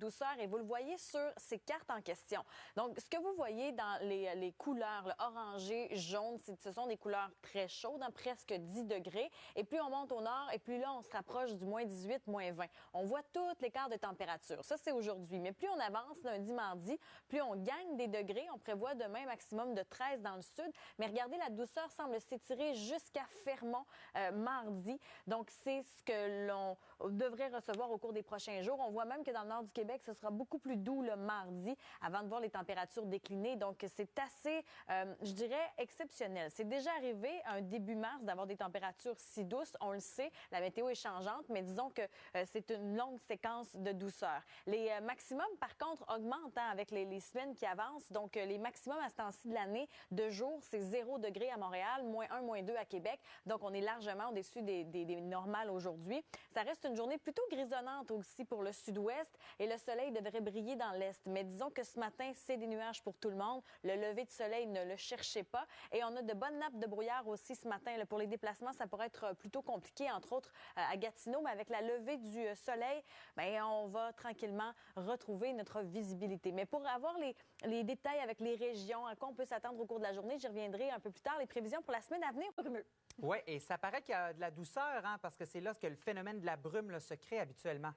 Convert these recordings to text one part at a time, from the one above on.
douceur et vous le voyez sur ces cartes en question. Donc, ce que vous voyez dans les couleurs, le orangé, jaune, ce sont des couleurs très chaudes, presque 10 degrés. Et plus on monte au nord, et plus là, on se rapproche du moins 18, moins 20. On voit tout l'écart de température. Ça, c'est aujourd'hui. Mais plus on avance lundi, mardi, plus on gagne des degrés. On prévoit demain maximum de 13 dans le sud. Mais regardez, la douceur semble s'étirer jusqu'à Fermont mardi. Donc, c'est ce que l'on devrait recevoir au cours des prochains jours. On voit même que dans le nord du Québec, ce sera beaucoup plus doux le mardi avant de voir les températures décliner. Donc, c'est assez, je dirais, exceptionnel. C'est déjà arrivé un début mars d'avoir des températures si douces. On le sait, la météo est changeante, mais disons que c'est une longue séquence de douceur. Les maximums, par contre, augmentent avec les semaines qui avancent. Donc, les maximums à ce temps-ci de l'année, de jour, c'est 0 degré à Montréal, moins 1, moins 2 à Québec. Donc, on est largement au-dessus des normales aujourd'hui. Ça reste une journée plutôt grisonnante aussi pour le sud-ouest et le soleil devrait briller dans l'est. Mais disons que ce matin, c'est des nuages pour tout le monde. Le lever de soleil, ne le cherchez pas. Et on a de bonnes nappes de brouillard aussi ce matin. Là, pour les déplacements, ça pourrait être plutôt compliqué, entre autres à Gatineau. Mais avec la levée du soleil, bien, on va tranquillement retrouver notre visibilité. Mais pour avoir les détails avec les régions, à quoi on peut s'attendre au cours de la journée, j'y reviendrai un peu plus tard. Les prévisions pour la semaine à venir, brumeux. Oui, et ça paraît qu'il y a de la douceur, parce que c'est là que le phénomène de la brume là, se crée habituellement.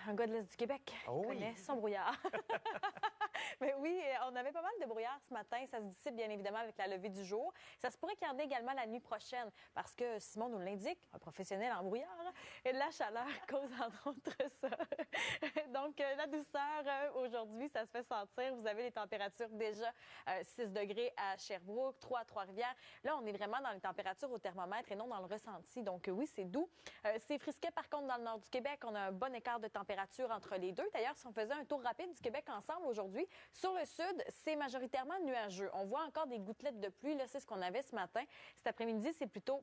Un gars de l'Est du Québec connaît son brouillard. Mais oui, on avait pas mal de brouillard ce matin. Ça se dissipe bien évidemment avec la levée du jour. Ça se pourrait qu'il y en ait également la nuit prochaine parce que Simon nous l'indique, un professionnel en brouillard, et la chaleur cause entre autres ça. Donc, la douceur, aujourd'hui, ça se fait sentir. Vous avez les températures déjà 6 degrés à Sherbrooke, 3 à Trois-Rivières. Là, on est vraiment dans les températures au thermomètre et non dans le ressenti. Donc, oui, c'est doux. C'est frisquet, par contre, dans le nord du Québec. On a un bon écart de température entre les deux. D'ailleurs, si on faisait un tour rapide du Québec ensemble aujourd'hui, sur le sud, c'est majoritairement nuageux. On voit encore des gouttelettes de pluie. Là, c'est ce qu'on avait ce matin. Cet après-midi, c'est plutôt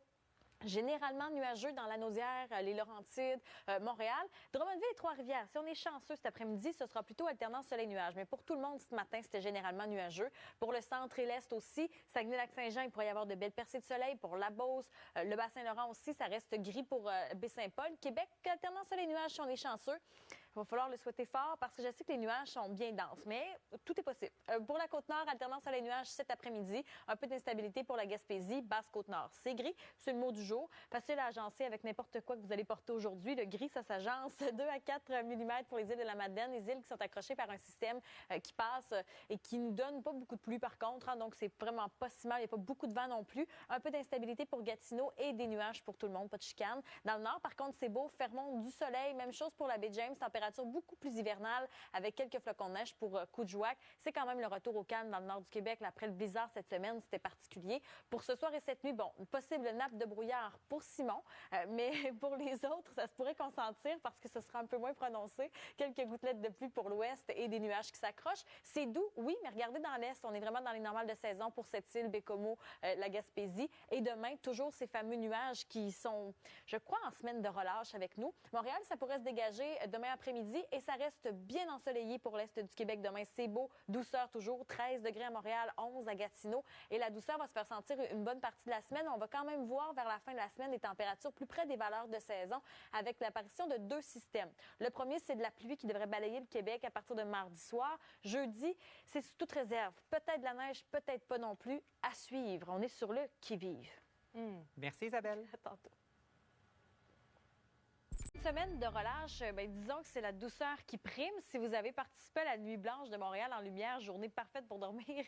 généralement nuageux dans la Naudière, les Laurentides, Montréal. Drummondville et Trois-Rivières, si on est chanceux cet après-midi, ce sera plutôt alternance soleil-nuage. Mais pour tout le monde, ce matin, c'était généralement nuageux. Pour le centre et l'est aussi, Saguenay-Lac-Saint-Jean, il pourrait y avoir de belles percées de soleil. Pour la Beauce, le Bas-Saint-Laurent aussi, ça reste gris pour Baie-Saint-Paul. Québec, alternance soleil-nuage si on est chanceux. Il va falloir le souhaiter fort parce que je sais que les nuages sont bien denses, mais tout est possible. Pour la Côte-Nord, alternance soleil-nuage cet après-midi. Un peu d'instabilité pour la Gaspésie, Basse-Côte-Nord. C'est gris, c'est le mot du jour. Facile à agencer avec n'importe quoi que vous allez porter aujourd'hui. Le gris, ça s'agence 2 à 4 mm pour les îles de la Madeleine, les îles qui sont accrochées par un système qui passe et qui nous donne pas beaucoup de pluie par contre. Donc, c'est vraiment pas si mal. Il n'y a pas beaucoup de vent non plus. Un peu d'instabilité pour Gatineau et des nuages pour tout le monde, pas de chicane. Dans le nord, par contre, c'est beau. Fermont, du soleil. Même chose pour la baie James. Température beaucoup plus hivernale avec quelques flocons de neige pour Coudjouac. C'est quand même le retour au calme dans le nord du Québec. Après le blizzard cette semaine, c'était particulier. Pour ce soir et cette nuit, bon, une possible nappe de brouillard pour Simon, mais pour les autres, ça se pourrait consentir parce que ce sera un peu moins prononcé. Quelques gouttelettes de pluie pour l'ouest et des nuages qui s'accrochent. C'est doux, oui, mais regardez dans l'est, on est vraiment dans les normales de saison pour cette île, Bécomo, la Gaspésie. Et demain, toujours ces fameux nuages qui sont, je crois, en semaine de relâche avec nous. Montréal, ça pourrait se dégager demain après-midi et ça reste bien ensoleillé pour l'est du Québec demain. C'est beau, douceur toujours, 13 degrés à Montréal, 11 à Gatineau. Et la douceur va se faire sentir une bonne partie de la semaine. On va quand même voir vers la fin de la semaine des températures plus près des valeurs de saison avec l'apparition de 2 systèmes. Le premier, c'est de la pluie qui devrait balayer le Québec à partir de mardi soir. Jeudi, c'est sous toute réserve. Peut-être de la neige, peut-être pas non plus. À suivre. On est sur le qui-vive. Merci Isabelle. À tantôt. Semaine de relâche, disons que c'est la douceur qui prime. Si vous avez participé à la Nuit blanche de Montréal en lumière, journée parfaite pour dormir,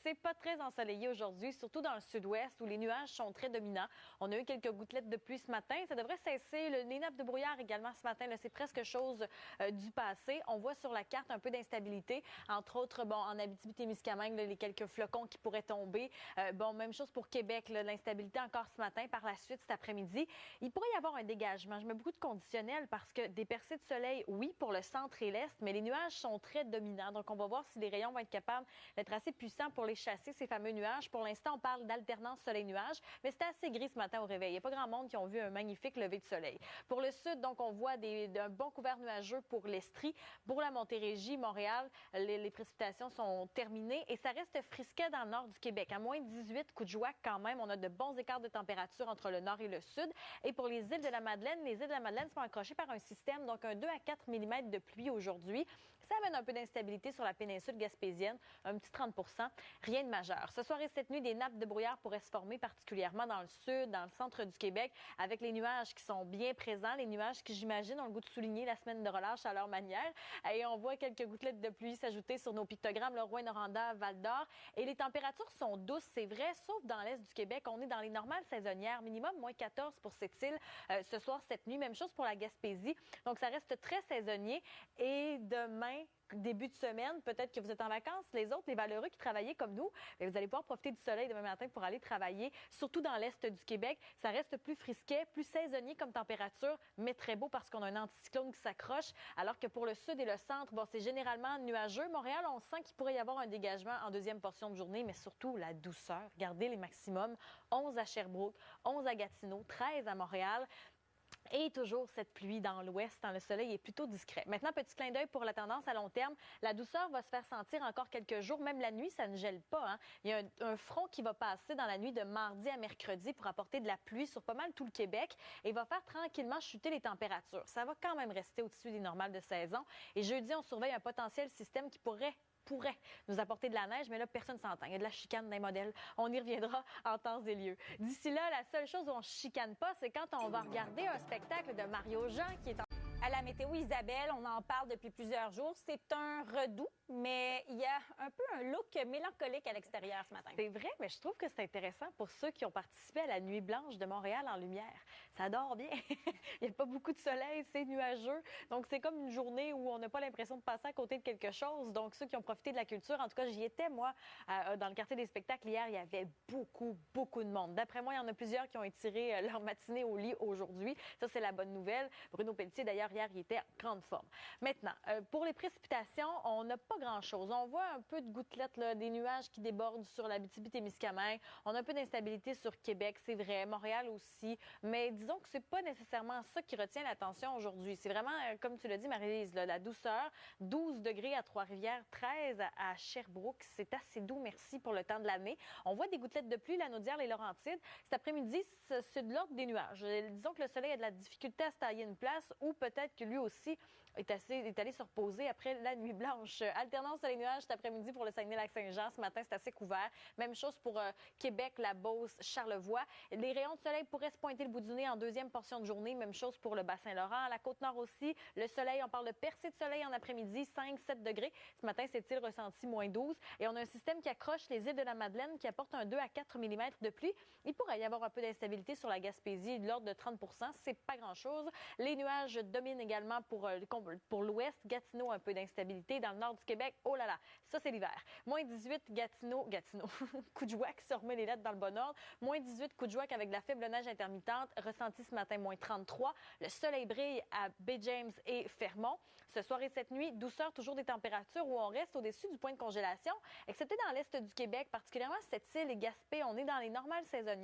c'est pas très ensoleillé aujourd'hui, surtout dans le sud-ouest où les nuages sont très dominants. On a eu quelques gouttelettes de pluie ce matin. Ça devrait cesser. Les nappes de brouillard également ce matin, là, c'est presque chose du passé. On voit sur la carte un peu d'instabilité, entre autres, bon, en Abitibi-Témiscamingue, les quelques flocons qui pourraient tomber. Même chose pour Québec, là, l'instabilité encore ce matin. Par la suite, cet après-midi, il pourrait y avoir un dégagement. Je mets beaucoup de conditionnels parce que des percées de soleil, oui, pour le centre et l'est, mais les nuages sont très dominants. Donc, on va voir si les rayons vont être capables d'être assez puissants pour les chasser, ces fameux nuages. Pour l'instant, on parle d'alternance soleil-nuage, mais c'était assez gris ce matin au réveil. Il n'y a pas grand monde qui ont vu un magnifique lever de soleil. Pour le sud, donc, on voit un bon couvert nuageux pour l'Estrie. Pour la Montérégie, Montréal, les précipitations sont terminées et ça reste frisquet dans le nord du Québec. À moins 18, Coudjouac quand même, on a de bons écarts de température entre le nord et le sud. Et pour les îles de la Madeleine, c'est pas accrochés par un système, donc un 2 à 4 mm de pluie aujourd'hui. Ça amène un peu d'instabilité sur la péninsule gaspésienne, un petit 30 rien de majeur. Ce soir et cette nuit, des nappes de brouillard pourraient se former, particulièrement dans le sud, dans le centre du Québec, avec les nuages qui sont bien présents, les nuages qui, j'imagine, ont le goût de souligner la semaine de relâche à leur manière. Et on voit quelques gouttelettes de pluie s'ajouter sur nos pictogrammes, le Rouyn-Noranda, Val-d'Or. Et les températures sont douces, c'est vrai, sauf dans l'est du Québec. On est dans les normales saisonnières, minimum moins 14 pour cette île ce soir, cette nuit. Même chose pour la Gaspésie. Donc, ça reste très saisonnier. Et demain, début de semaine, peut-être que vous êtes en vacances. Les autres, les valeureux qui travaillaient comme nous, bien, vous allez pouvoir profiter du soleil demain matin pour aller travailler, surtout dans l'est du Québec. Ça reste plus frisquet, plus saisonnier comme température, mais très beau parce qu'on a un anticyclone qui s'accroche, alors que pour le sud et le centre, bon, c'est généralement nuageux. Montréal, on sent qu'il pourrait y avoir un dégagement en deuxième portion de journée, mais surtout la douceur. Regardez les maximums. 11 à Sherbrooke, 11 à Gatineau, 13 à Montréal. Et toujours cette pluie dans l'ouest, le soleil est plutôt discret. Maintenant, petit clin d'œil pour la tendance à long terme. La douceur va se faire sentir encore quelques jours. Même la nuit, ça ne gèle pas. Hein. Il y a un front qui va passer dans la nuit de mardi à mercredi pour apporter de la pluie sur pas mal tout le Québec et va faire tranquillement chuter les températures. Ça va quand même rester au-dessus des normales de saison. Et jeudi, on surveille un potentiel système qui pourrait nous apporter de la neige, mais là, personne ne s'entend. Il y a de la chicane dans les modèles. On y reviendra en temps et lieu. D'ici là, la seule chose où on ne chicane pas, c'est quand on va regarder un spectacle de Mario Jean qui est en... À la météo, Isabelle, on en parle depuis plusieurs jours. C'est un redout, mais il y a un peu un look mélancolique à l'extérieur ce matin. C'est vrai, mais je trouve que c'est intéressant pour ceux qui ont participé à la Nuit blanche de Montréal en lumière. Ça dort bien. Il n'y a pas beaucoup de soleil, c'est nuageux. Donc, c'est comme une journée où on n'a pas l'impression de passer à côté de quelque chose. Donc, ceux qui ont profité de la culture, en tout cas, j'y étais, moi, dans le quartier des spectacles hier, il y avait beaucoup de monde. D'après moi, il y en a plusieurs qui ont étiré leur matinée au lit aujourd'hui. Ça, c'est la bonne nouvelle. Bruno Pelletier, d'ailleurs, hier, il était en grande forme. Maintenant, pour les précipitations, on n'a pas grand-chose. On voit un peu de gouttelettes, là, des nuages qui débordent sur l'Abitibi-Témiscamingue. On a un peu d'instabilité sur Québec, c'est vrai, Montréal aussi. Mais disons que c'est pas nécessairement ça qui retient l'attention aujourd'hui. C'est vraiment, comme tu l'as dit, Marie-Lise, la douceur. 12 degrés à Trois-Rivières, 13 à Sherbrooke. C'est assez doux, merci pour le temps de l'année. On voit des gouttelettes de pluie, la Naudière, les Laurentides. Cet après-midi, c'est de l'ordre des nuages. Disons que le soleil a de la difficulté à se tailler une place ou peut-être que lui aussi est allé se reposer après la nuit blanche. Alternance sur les nuages cet après-midi pour le Saguenay-Lac-Saint-Jean. Ce matin, c'est assez couvert. Même chose pour Québec, la Beauce, Charlevoix. Les rayons de soleil pourraient se pointer le bout du nez en deuxième portion de journée. Même chose pour le Bas-Saint-Laurent. La Côte-Nord aussi. Le soleil, on parle de percée de soleil en après-midi, 5-7 degrés. Ce matin, c'est-il ressenti moins 12. Et on a un système qui accroche les îles de la Madeleine qui apporte un 2 à 4 mm de pluie. Il pourrait y avoir un peu d'instabilité sur la Gaspésie de l'ordre de 30 c'est pas grand-chose. Les nuages dominent également pour l'ouest. Gatineau, un peu d'instabilité. Dans le nord du Québec, oh là là, ça c'est l'hiver. Moins 18, Gatineau. Coudjouac se remet les lettres dans le bon ordre. Moins 18, Coudjouac avec de la faible neige intermittente. Ressenti ce matin, moins 33. Le soleil brille à Baie-James et Fermont. Ce soir et cette nuit, douceur, toujours des températures où on reste au-dessus du point de congélation, excepté dans l'est du Québec, particulièrement cette île et Gaspé. On est dans les normales saisonnières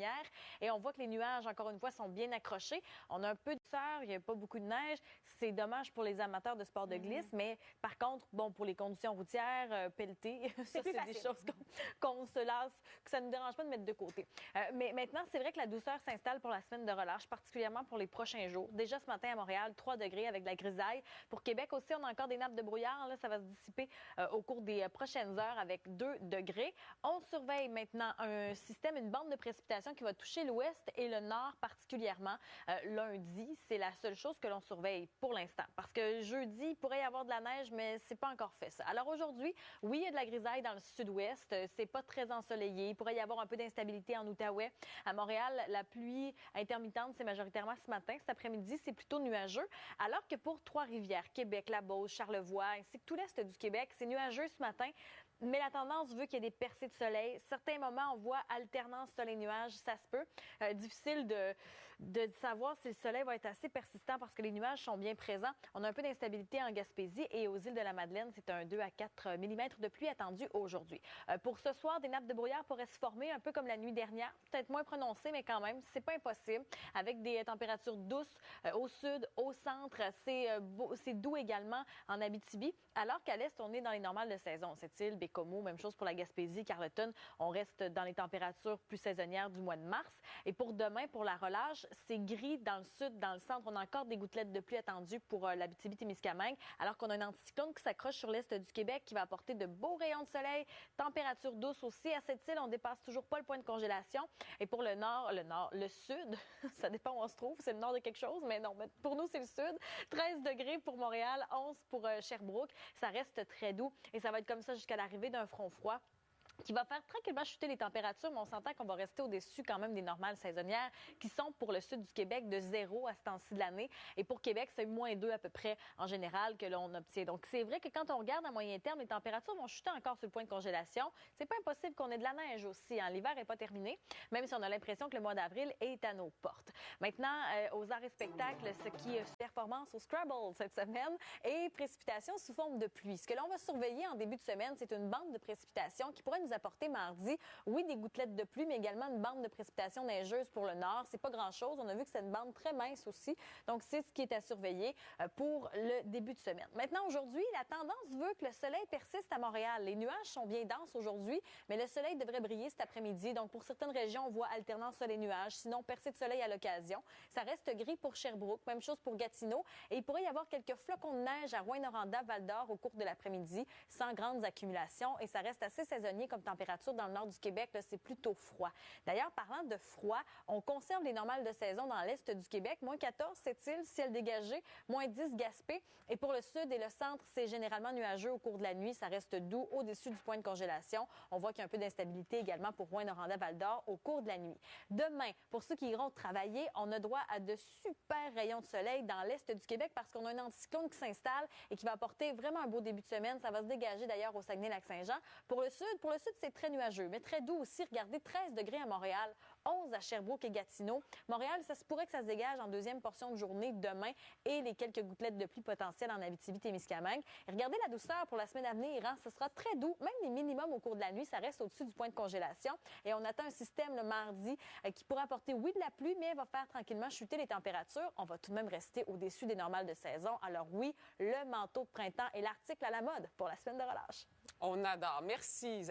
et on voit que les nuages, encore une fois, sont bien accrochés. On a un peu de douceur, il n'y a pas beaucoup de neige. C'est dommage pour les amateurs de sport de glisse, mais par contre, bon, pour les conditions routières, pelletées, ça, c'est des choses qu'on se lasse, que ça ne nous dérange pas de mettre de côté. Mais maintenant, c'est vrai que la douceur s'installe pour la semaine de relâche, particulièrement pour les prochains jours. Déjà ce matin à Montréal, 3 degrés avec de la grisaille. Pour Québec aussi, on a encore des nappes de brouillard. Là, ça va se dissiper au cours des prochaines heures avec 2 degrés. On surveille maintenant un système, une bande de précipitation qui va toucher l'ouest et le nord particulièrement lundi. C'est la seule chose que l'on surveille pour l'instant. Parce que jeudi, il pourrait y avoir de la neige, mais c'est pas encore fait ça. Alors aujourd'hui, oui, il y a de la grisaille dans le sud-ouest. C'est pas très ensoleillé. Il pourrait y avoir un peu d'instabilité en Outaouais. À Montréal, la pluie intermittente, c'est majoritairement ce matin. Cet après-midi, c'est plutôt nuageux. Alors que pour Trois-Rivières, Québec, la Beauce, Charlevoix, ainsi que tout l'est du Québec, c'est nuageux ce matin. Mais la tendance veut qu'il y ait des percées de soleil. Certains moments, on voit alternance soleil-nuage, ça se peut. Difficile de savoir si le soleil va être assez persistant parce que les nuages sont bien présents. On a un peu d'instabilité en Gaspésie et aux îles de la Madeleine, c'est un 2 à 4 mm de pluie attendu aujourd'hui. Pour ce soir, des nappes de brouillard pourraient se former un peu comme la nuit dernière, peut-être moins prononcées, mais quand même, c'est pas impossible. Avec des températures douces au sud, au centre, c'est doux également en Abitibi, alors qu'à l'est, on est dans les normales de saison. Cette île, Baie-Comeau. Même chose pour la Gaspésie, Carleton. On reste dans les températures plus saisonnières du mois de mars. Et pour demain, pour la relâche, c'est gris dans le sud, dans le centre. On a encore des gouttelettes de pluie attendues pour l'Abitibi-Témiscamingue, alors qu'on a un anticyclone qui s'accroche sur l'est du Québec qui va apporter de beaux rayons de soleil, température douce aussi. À cette île, on dépasse toujours pas le point de congélation. Et pour le sud, ça dépend où on se trouve, c'est le nord de quelque chose, mais non, pour nous, c'est le sud. 13 degrés pour Montréal, 11 pour Sherbrooke. Ça reste très doux et ça va être comme ça jusqu'à l'arrivée d'un front froid qui va faire tranquillement chuter les températures, mais on s'entend qu'on va rester au-dessus quand même des normales saisonnières qui sont pour le sud du Québec de 0 à ce temps-ci de l'année. Et pour Québec, c'est -2 à peu près en général que l'on obtient. Donc, c'est vrai que quand on regarde à moyen terme, les températures vont chuter encore sur le point de congélation. C'est pas impossible qu'on ait de la neige aussi. Hein. L'hiver n'est pas terminé, même si on a l'impression que le mois d'avril est à nos portes. Maintenant, aux arts et spectacles, ce qui est performance au Scrabble cette semaine et précipitations sous forme de pluie. Ce que l'on va surveiller en début de semaine, c'est une bande de précipitations qui pourrait nous apporter mardi, oui, des gouttelettes de pluie, mais également une bande de précipitations neigeuses pour le nord. C'est pas grand-chose. On a vu que c'est une bande très mince aussi. Donc, c'est ce qui est à surveiller pour le début de semaine. Maintenant, aujourd'hui, la tendance veut que le soleil persiste à Montréal. Les nuages sont bien denses aujourd'hui, mais le soleil devrait briller cet après-midi. Donc, pour certaines régions, on voit alternance soleil-nuages. Sinon, percée de soleil à l'occasion. Ça reste gris pour Sherbrooke. Même chose pour Gatineau. Et il pourrait y avoir quelques flocons de neige à Rouyn-Noranda, Val-d'Or au cours de l'après-midi, sans grandes accumulations. Et ça reste assez saisonnier comme température dans le nord du Québec. Là, c'est plutôt froid. D'ailleurs, parlant de froid, on conserve les normales de saison dans l'est du Québec. -14, Sept-Îles, ciel dégagé. -10, Gaspé. Et pour le sud et le centre, c'est généralement nuageux au cours de la nuit. Ça reste doux au-dessus du point de congélation. On voit qu'il y a un peu d'instabilité également pour Rouyn-Noranda, Val-d'Or au cours de la nuit. Demain, pour ceux qui iront travailler, on a droit à de super rayons de soleil dans l'est du Québec parce qu'on a un anticyclone qui s'installe et qui va apporter vraiment un beau début de semaine. Ça va se dégager d'ailleurs au Saguenay-Lac-Saint-Jean. Pour le sud, c'est très nuageux, mais très doux aussi. Regardez, 13 degrés à Montréal, 11 à Sherbrooke et Gatineau. Montréal, ça se pourrait que ça se dégage en deuxième portion de journée demain et les quelques gouttelettes de pluie potentielles en Abitibi-Témiscamingue. Et regardez la douceur pour la semaine à venir. Hein? Ce sera très doux. Même les minimums au cours de la nuit, ça reste au-dessus du point de congélation. Et on attend un système le mardi qui pourra apporter, oui, de la pluie, mais va faire tranquillement chuter les températures. On va tout de même rester au-dessus des normales de saison. Alors oui, le manteau de printemps et l'article à la mode pour la semaine de relâche. On adore. Merci.